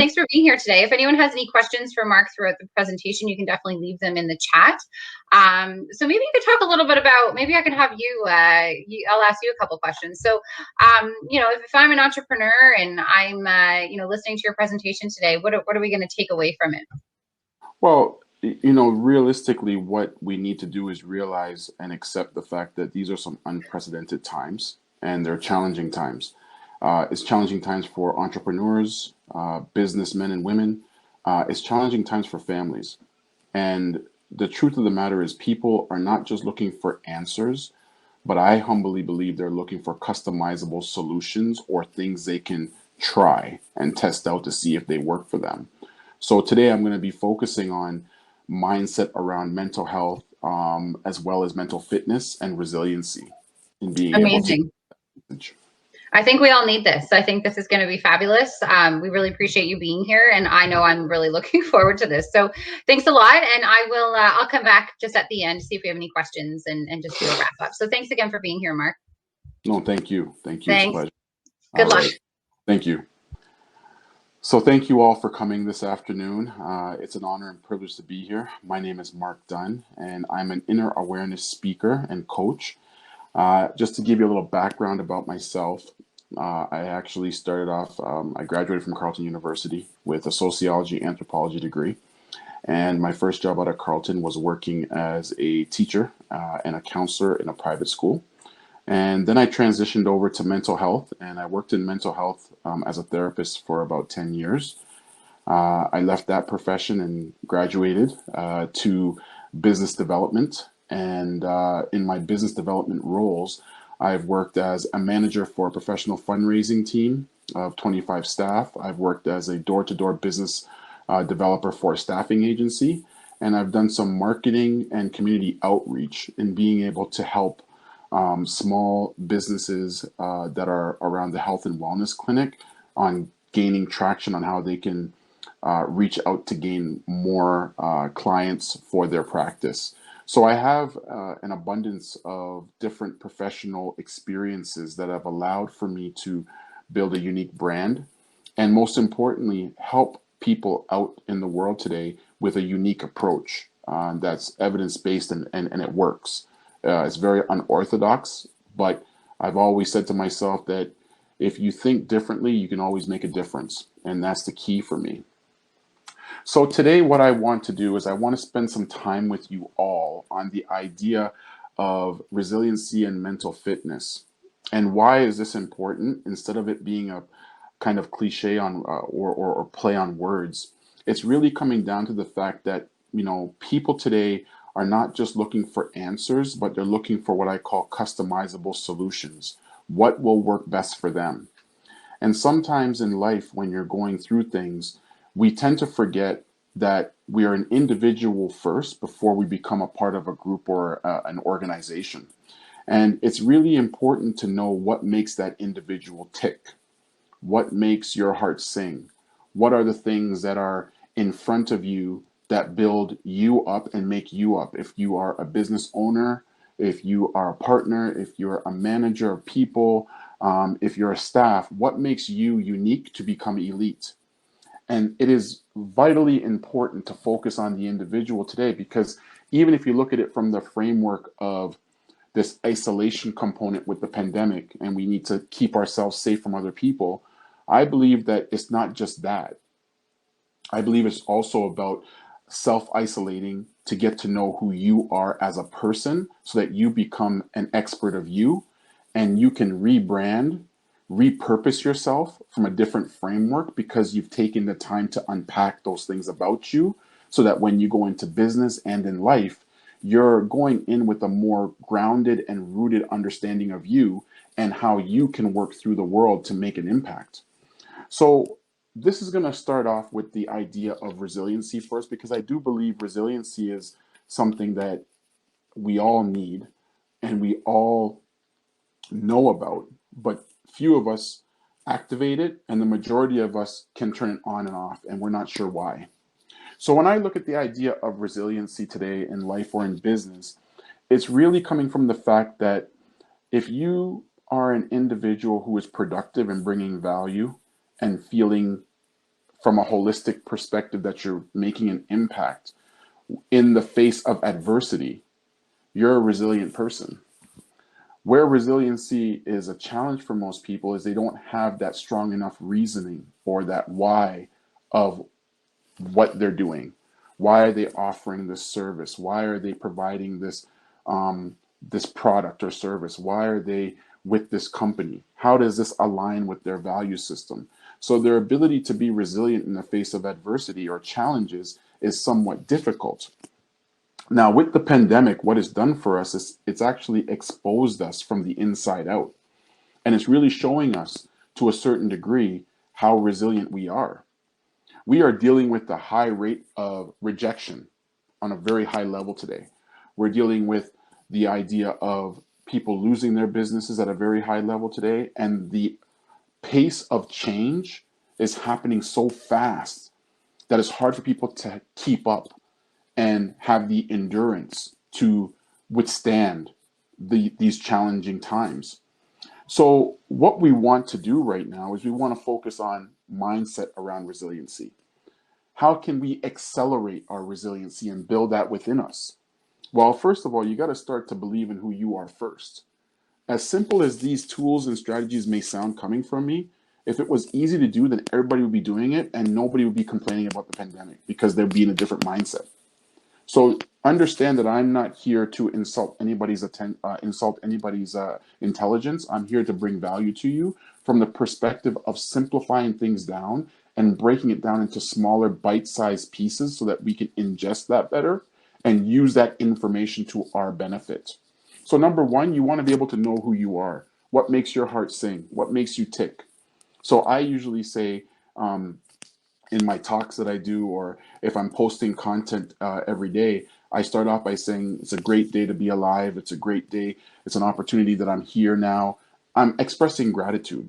Thanks for being here today. If anyone has any questions for Mark throughout the presentation, you can definitely leave them in the chat. So maybe you could talk a little bit about, maybe I can have I'll ask you a couple questions. So, if I'm an entrepreneur and I'm, listening to your presentation today, what are we going to take away from it? Well, realistically, what we need to do is realize and accept the fact that these are some unprecedented times and they're challenging times. It's challenging times for entrepreneurs, businessmen and women. It's challenging times for families. And the truth of the matter is, people are not just looking for answers, but I humbly believe they're looking for customizable solutions or things they can try and test out to see if they work for them. So today I'm going to be focusing on mindset around mental health, as well as mental fitness and resiliency in being able to Amazing. manage. I think we all need this. I think this is going to be fabulous. We really appreciate you being here, and I know I'm really looking forward to this. So thanks a lot, and I'll come back just at the end to see if we have any questions and just do a wrap up. So thanks again for being here, Mark. No, thank you. Thank you. It's a Thanks. pleasure. Good All luck. right. Thank you. So thank you all for coming this afternoon. It's an honor and privilege to be here. My name is Mark Dunn, and I'm an inner awareness speaker and coach. Just to give you a little background about myself, I actually started off, I graduated from Carleton University with a sociology anthropology degree. And my first job out of Carleton was working as a teacher and a counselor in a private school. And then I transitioned over to mental health, and I worked in mental health as a therapist for about 10 years. I left that profession and graduated to business development. And in my business development roles, I've worked as a manager for a professional fundraising team of 25 staff. I've worked as a door-to-door business developer for a staffing agency. And I've done some marketing and community outreach in being able to help small businesses that are around the health and wellness clinic on gaining traction on how they can reach out to gain more clients for their practice. So I have an abundance of different professional experiences that have allowed for me to build a unique brand and, most importantly, help people out in the world today with a unique approach that's evidence-based and it works. It's very unorthodox, but I've always said to myself that if you think differently, you can always make a difference. And that's the key for me. So today, what I want to do is I want to spend some time with you all on the idea of resiliency and mental fitness. And why is this important? Instead of it being a kind of cliche on or play on words, it's really coming down to the fact that, people today are not just looking for answers, but they're looking for what I call customizable solutions. What will work best for them? And sometimes in life, when you're going through things, we tend to forget that we are an individual first before we become a part of a group or an organization. And it's really important to know what makes that individual tick. What makes your heart sing? What are the things that are in front of you that build you up and make you up? If you are a business owner, if you are a partner, if you're a manager of people, if you're a staff, what makes you unique to become elite? And it is vitally important to focus on the individual today, because even if you look at it from the framework of this isolation component with the pandemic, and we need to keep ourselves safe from other people, I believe that it's not just that. I believe it's also about self-isolating to get to know who you are as a person so that you become an expert of you and you can rebrand, repurpose yourself from a different framework because you've taken the time to unpack those things about you so that when you go into business and in life, you're going in with a more grounded and rooted understanding of you and how you can work through the world to make an impact. So this is going to start off with the idea of resiliency first, because I do believe resiliency is something that we all need and we all know about, but few of us activate it, and the majority of us can turn it on and off, and we're not sure why. So when I look at the idea of resiliency today in life or in business, it's really coming from the fact that if you are an individual who is productive and bringing value and feeling from a holistic perspective that you're making an impact in the face of adversity, you're a resilient person. Where resiliency is a challenge for most people is they don't have that strong enough reasoning or that why of what they're doing. Why are they offering this service? Why are they providing this product or service? Why are they with this company? How does this align with their value system? So their ability to be resilient in the face of adversity or challenges is somewhat difficult. Now, with the pandemic, what it's done for us is it's actually exposed us from the inside out. And it's really showing us to a certain degree how resilient we are. We are dealing with the high rate of rejection on a very high level today. We're dealing with the idea of people losing their businesses at a very high level today. And the pace of change is happening so fast that it's hard for people to keep up and have the endurance to withstand these challenging times. So, what we want to do right now is we want to focus on mindset around resiliency. How can we accelerate our resiliency and build that within us? Well, first of all, you got to start to believe in who you are first. As simple as these tools and strategies may sound coming from me, if it was easy to do, then everybody would be doing it and nobody would be complaining about the pandemic because they'd be in a different mindset. So understand that I'm not here to insult anybody's intelligence. I'm here to bring value to you from the perspective of simplifying things down and breaking it down into smaller bite-sized pieces so that we can ingest that better and use that information to our benefit. So number one, you want to be able to know who you are. What makes your heart sing? What makes you tick? So I usually say, in my talks that I do, or if I'm posting content every day, I start off by saying it's a great day to be alive. It's a great day. It's an opportunity that I'm here now. I'm expressing gratitude.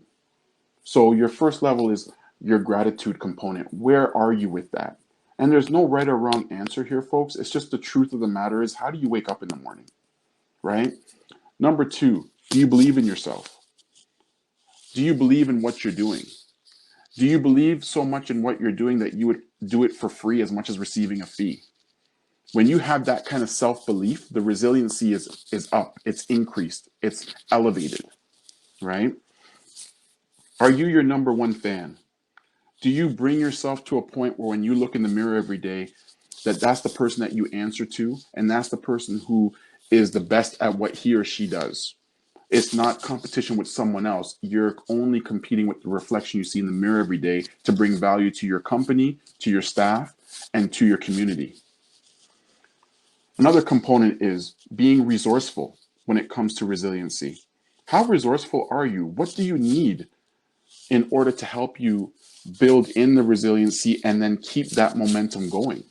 So your first level is your gratitude component. Where are you with that? And there's no right or wrong answer here, folks. It's just the truth of the matter is, how do you wake up in the morning, right? Number two, do you believe in yourself? Do you believe in what you're doing? Do you believe so much in what you're doing that you would do it for free as much as receiving a fee? When you have that kind of self-belief, the resiliency is up, it's increased, it's elevated, right? Are you your number one fan? Do you bring yourself to a point where when you look in the mirror every day, that's the person that you answer to, and that's the person who is the best at what he or she does? It's not competition with someone else. You're only competing with the reflection you see in the mirror every day to bring value to your company, to your staff, and to your community. Another component is being resourceful when it comes to resiliency. How resourceful are you? What do you need in order to help you build in the resiliency and then keep that momentum going?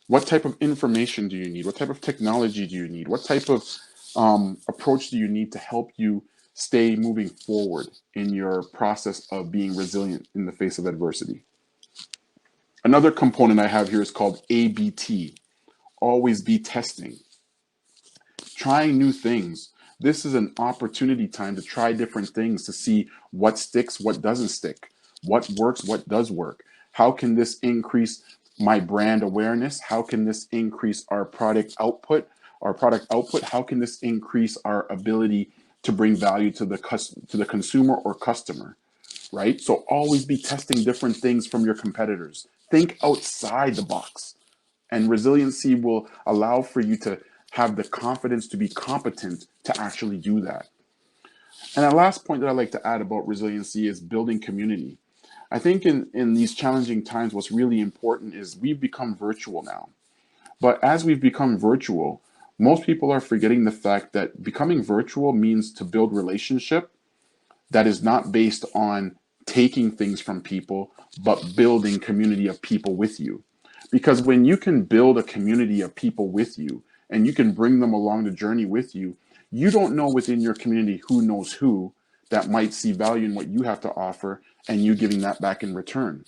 What type of information do you need? What type of technology do you need? What type of approach do you need to help you stay moving forward in your process of being resilient in the face of adversity? Another component I have here is called ABT, always be testing, trying new things. This is an opportunity time to try different things to see what sticks, what doesn't stick, what works, what does work. How can this increase my brand awareness? How can this increase our product output? How can this increase our ability to bring value to the consumer or customer, right? So always be testing different things from your competitors. Think outside the box, and resiliency will allow for you to have the confidence to be competent to actually do that. And the last point that I like to add about resiliency is building community. I think in these challenging times, what's really important is we've become virtual now. But as we've become virtual, most people are forgetting the fact that becoming virtual means to build relationship that is not based on taking things from people, but building community of people with you. Because when you can build a community of people with you and you can bring them along the journey with you, you don't know within your community who knows who that might see value in what you have to offer and you giving that back in return.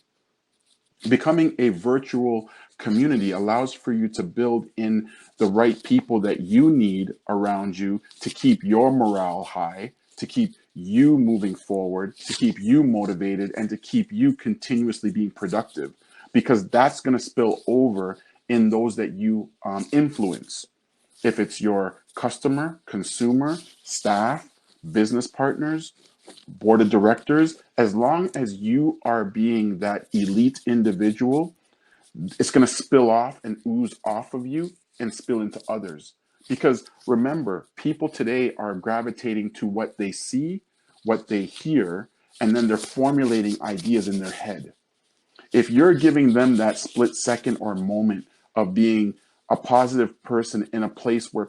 Becoming a virtual community allows for you to build in the right people that you need around you to keep your morale high, to keep you moving forward, to keep you motivated, and to keep you continuously being productive, because that's going to spill over in those that you influence. If it's your customer, consumer, staff, business partners, board of directors, as long as you are being that elite individual, it's going to spill off and ooze off of you and spill into others. Because remember, people today are gravitating to what they see, what they hear, and then they're formulating ideas in their head. If you're giving them that split second or moment of being a positive person in a place where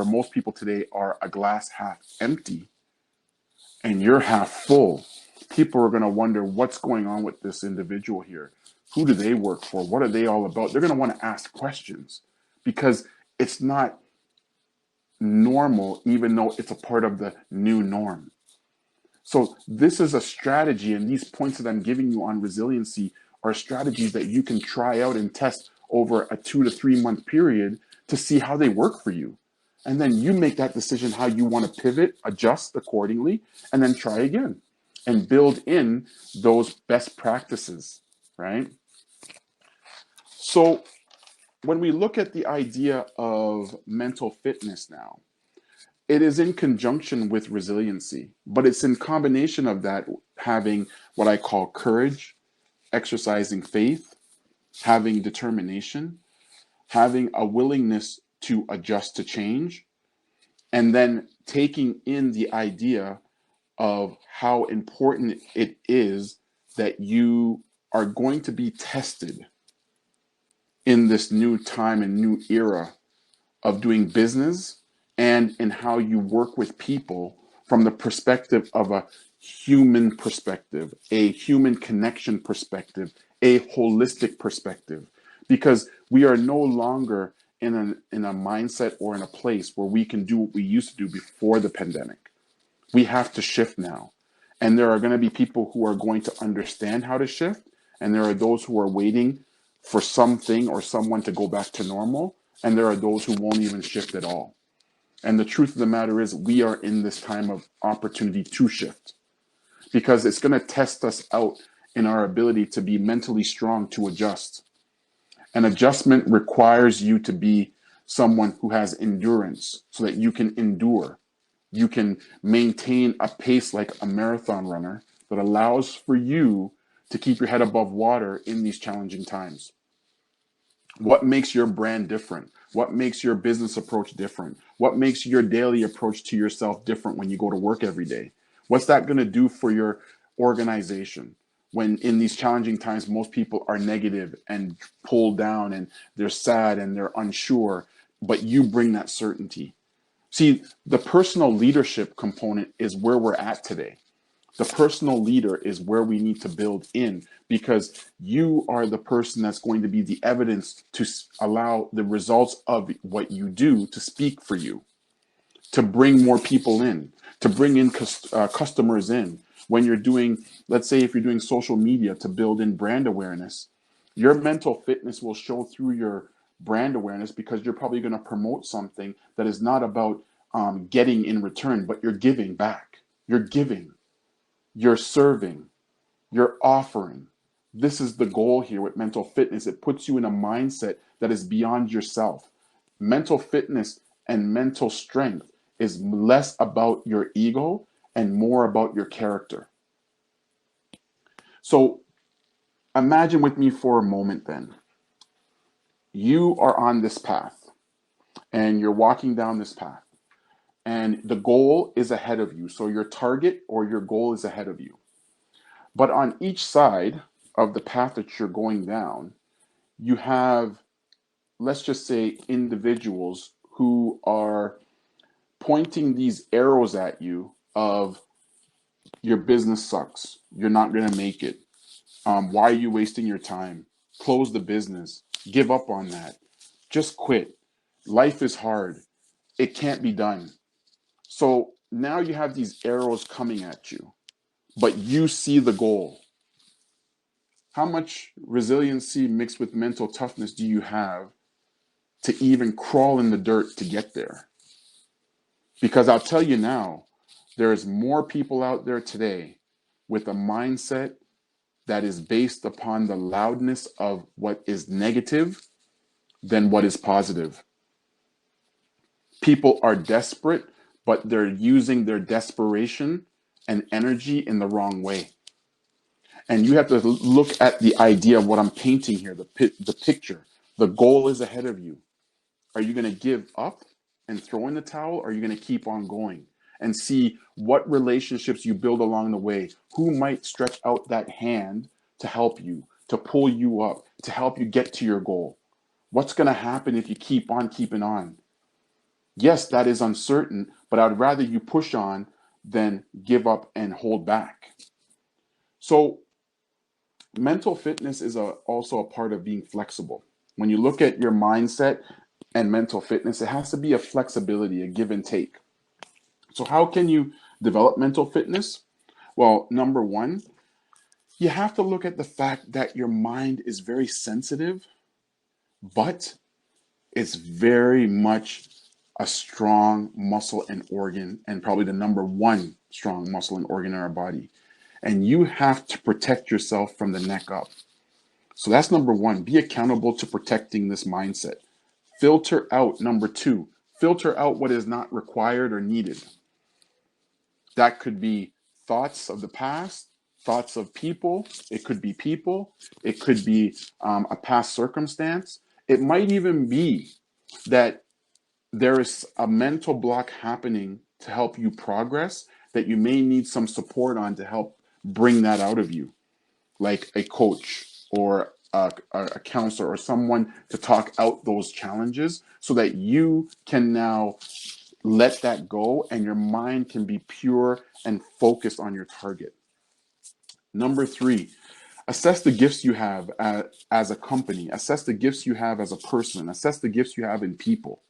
most people today are a glass half empty and you're half full, people are going to wonder what's going on with this individual here. Who do they work for? What are they all about? They're going to want to ask questions because it's not normal, even though it's a part of the new norm. So this is a strategy, and these points that I'm giving you on resiliency are strategies that you can try out and test over a 2 to 3 month period to see how they work for you. And then you make that decision how you want to pivot, adjust accordingly, and then try again and build in those best practices, right? So when we look at the idea of mental fitness now, it is in conjunction with resiliency, but it's in combination of that having what I call courage, exercising faith, having determination, having a willingness to adjust to change, and then taking in the idea of how important it is that you are going to be tested in this new time and new era of doing business and in how you work with people from the perspective of a human perspective, a human connection perspective, a holistic perspective. Because we are no longer in a mindset or in a place where we can do what we used to do before the pandemic. We have to shift now. And there are going to be people who are going to understand how to shift, and there are those who are waiting for something or someone to go back to normal, and there are those who won't even shift at all. And the truth of the matter is, we are in this time of opportunity to shift because it's going to test us out in our ability to be mentally strong to adjust. An adjustment requires you to be someone who has endurance so that you can endure. You can maintain a pace like a marathon runner that allows for you to keep your head above water in these challenging times. What makes your brand different? What makes your business approach different? What makes your daily approach to yourself different when you go to work every day? What's that going to do for your organization? When in these challenging times, most people are negative and pulled down and they're sad and they're unsure, but you bring that certainty. See, the personal leadership component is where we're at today. The personal leader is where we need to build in because you are the person that's going to be the evidence to allow the results of what you do to speak for you, to bring more people in, to bring in customers in. When you're doing, let's say if you're doing social media to build in brand awareness, your mental fitness will show through your brand awareness because you're probably going to promote something that is not about getting in return, but you're giving back. You're giving. You're serving, you're offering. This is the goal here with mental fitness. It puts you in a mindset that is beyond yourself. Mental fitness and mental strength is less about your ego and more about your character. So imagine with me for a moment then. You are on this path and you're walking down this path, and the goal is ahead of you. So your target or your goal is ahead of you. But on each side of the path that you're going down, you have, let's just say, individuals who are pointing these arrows at you of your business sucks. You're not going to make it. Why are you wasting your time? Close the business. Give up on that. Just quit. Life is hard. It can't be done. So now you have these arrows coming at you, but you see the goal. How much resiliency mixed with mental toughness do you have to even crawl in the dirt to get there? Because I'll tell you now, There's more people out there today with a mindset that is based upon the loudness of what is negative than what is positive. People are desperate, but they're using their desperation and energy in the wrong way. And you have to look at the idea of what I'm painting here, the picture. The goal is ahead of you. Are you going to give up and throw in the towel, or are you going to keep on going and see what relationships you build along the way? Who might stretch out that hand to help you, to pull you up, to help you get to your goal? What's going to happen if you keep on keeping on? Yes, that is uncertain, but I'd rather you push on than give up and hold back. So mental fitness is also a part of being flexible. When you look at your mindset and mental fitness, it has to be a flexibility, a give and take. So how can you develop mental fitness? Well, number one, you have to look at the fact that your mind is very sensitive, but it's very much a strong muscle and organ, and probably the number one strong muscle and organ in our body. And you have to protect yourself from the neck up. So that's number one. Be accountable to protecting this mindset. Filter out, number two, filter out what is not required or needed. That could be thoughts of the past, thoughts of people. It could be people. It could be a past circumstance. It might even be that there is a mental block happening to help you progress that you may need some support on to help bring that out of you, like a coach or a counselor or someone to talk out those challenges so that you can now let that go and your mind can be pure and focused on your target. Number three, assess the gifts you have as a company, assess the gifts you have as a person, assess the gifts you have in people.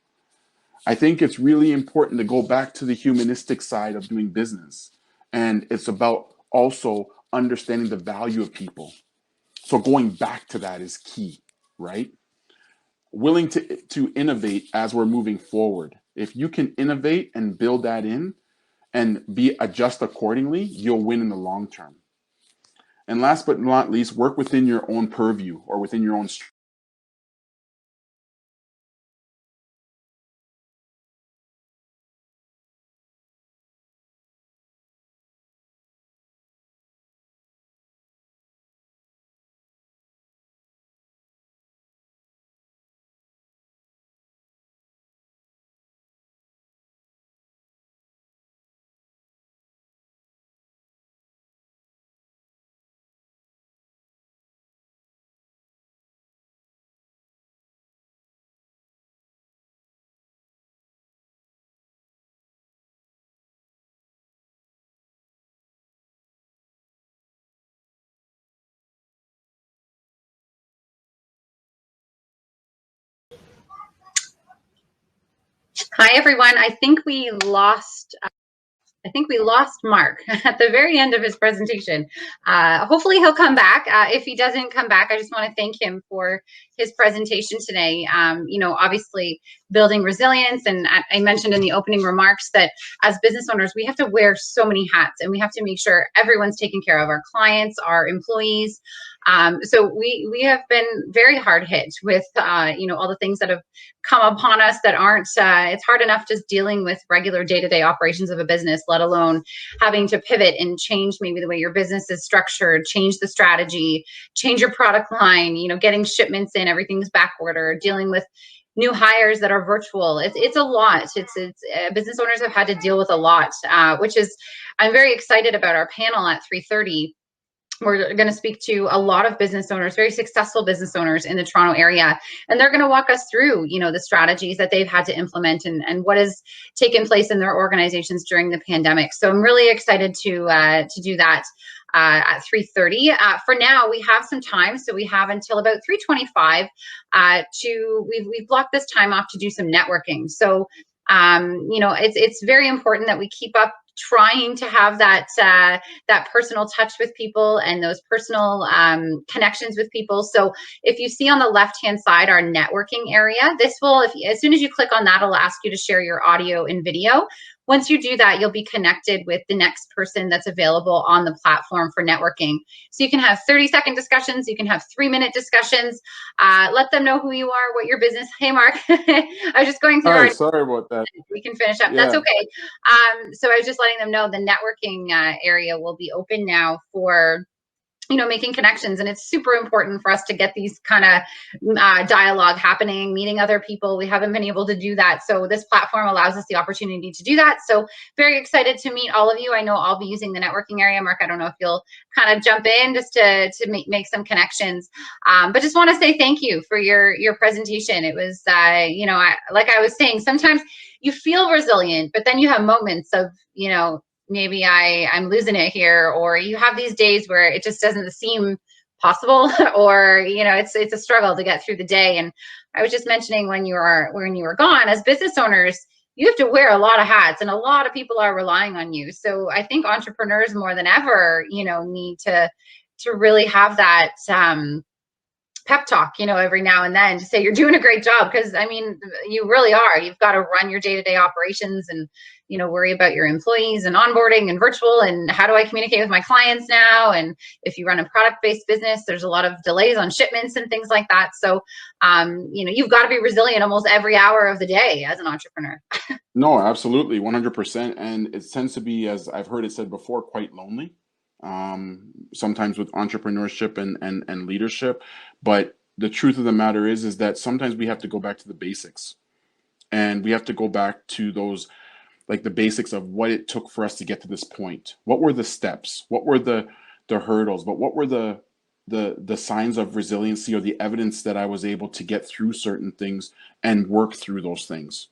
I think it's really important to go back to the humanistic side of doing business. And it's about also understanding the value of people. So going back to that is key, right? Willing to innovate as we're moving forward. If you can innovate and build that in and adjust accordingly, you'll win in the long term. And last but not least, work within your own purview or within your own strength. Hi, everyone. I think we lost Mark at the very end of his presentation. Hopefully he'll come back. If he doesn't come back, I just want to thank him for his presentation today. Obviously building resilience. And I mentioned in the opening remarks that as business owners, we have to wear so many hats and we have to make sure everyone's taken care of, our clients, our employees. So we have been very hard hit with, all the things that have come upon us that aren't, it's hard enough just dealing with regular day-to-day operations of a business, let alone having to pivot and change maybe the way your business is structured, change the strategy, change your product line, getting shipments in, everything's back ordered, dealing with new hires that are virtual. It's a lot. It's business owners have had to deal with a lot, which is, I'm very excited about our panel at 3:30. We're going to speak to a lot of business owners, very successful business owners in the Toronto area, and they're going to walk us through, the strategies that they've had to implement and what has taken place in their organizations during the pandemic. So I'm really excited to do that at 3:30. For now, we have some time, so we have until about 3:25 we've blocked this time off to do some networking. So it's very important that we keep up trying to have that personal touch with people and those personal connections with people. So if you see on the left hand side our networking area, this will, as soon as you click on that, it'll ask you to share your audio and video. once you do that, you'll be connected with the next person that's available on the platform for networking. So you can have 30-second discussions, you can have 3-minute discussions. Let them know who you are, what your business. Hey, Mark, I was just going through Hi, our. sorry about that. We can finish up. That's Yeah. okay. So I was just letting them know the networking area will be open now for making connections. And it's super important for us to get these kind of dialogue happening, meeting other people. We haven't been able to do that. So this platform allows us the opportunity to do that. So very excited to meet all of you. I know I'll be using the networking area. Mark, I don't know if you'll kind of jump in just to make some connections. But just want to say thank you for your presentation. It was, like I was saying, sometimes you feel resilient, but then you have moments of, maybe I'm losing it here, or you have these days where it just doesn't seem possible, or it's a struggle to get through the day. And I was just mentioning when you were gone, as business owners, you have to wear a lot of hats, and a lot of people are relying on you. So I think entrepreneurs more than ever, need to really have that pep talk, every now and then to say you're doing a great job. Because I mean, you really are. You've got to run your day-to-day operations and, worry about your employees and onboarding and virtual and how do I communicate with my clients now. And if you run a product-based business, there's a lot of delays on shipments and things like that. So, you've got to be resilient almost every hour of the day as an entrepreneur. No, absolutely, 100%. And it tends to be, as I've heard it said before, quite lonely. Sometimes with entrepreneurship and leadership. But the truth of the matter is that sometimes we have to go back to the basics, and we have to go back to those, like the basics of what it took for us to get to this point. What were the steps? What were the hurdles? But what were the signs of resiliency, or the evidence that I was able to get through certain things and work through those things?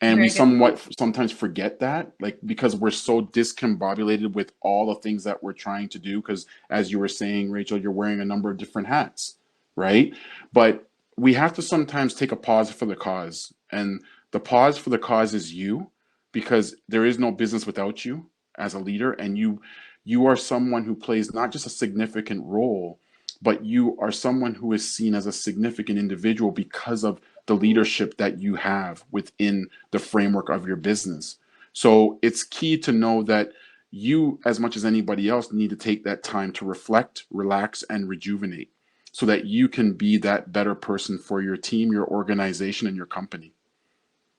And we Very good. sometimes forget that, like, because we're so discombobulated with all the things that we're trying to do. Because as you were saying, Rachel, you're wearing a number of different hats, right? But we have to sometimes take a pause for the cause. And the pause for the cause is you, because there is no business without you as a leader. And you are someone who plays not just a significant role, but you are someone who is seen as a significant individual because of the leadership that you have within the framework of your business. So it's key to know that you, as much as anybody else, need to take that time to reflect, relax, and rejuvenate, so that you can be that better person for your team, your organization, and your company.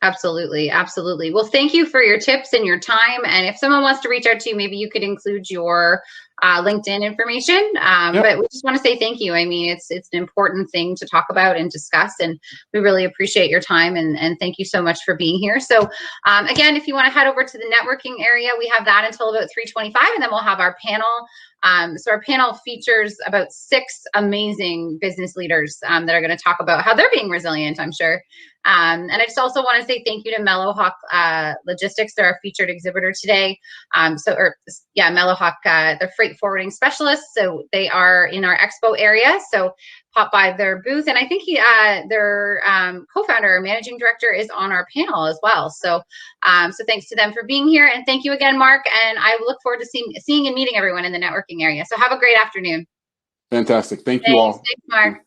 Absolutely. Absolutely. Well, thank you for your tips and your time. And if someone wants to reach out to you, maybe you could include your LinkedIn information. Yep. But we just want to say thank you. I mean, it's an important thing to talk about and discuss, and we really appreciate your time, and thank you so much for being here. So again, if you want to head over to the networking area, we have that until about 3:25, and then we'll have our panel. So our panel features about 6 amazing business leaders that are going to talk about how they're being resilient, I'm sure. And I just also want to say thank you to Mellowhawk Logistics. They're our featured exhibitor today. Mellowhawk, they're freight forwarding specialists. So they are in our expo area. So pop by their booth. And I think their co-founder or managing director is on our panel as well. So thanks to them for being here. And thank you again, Mark. And I look forward to seeing and meeting everyone in the networking area. So have a great afternoon. Fantastic. Thank you Thanks. all. Thanks, Mark.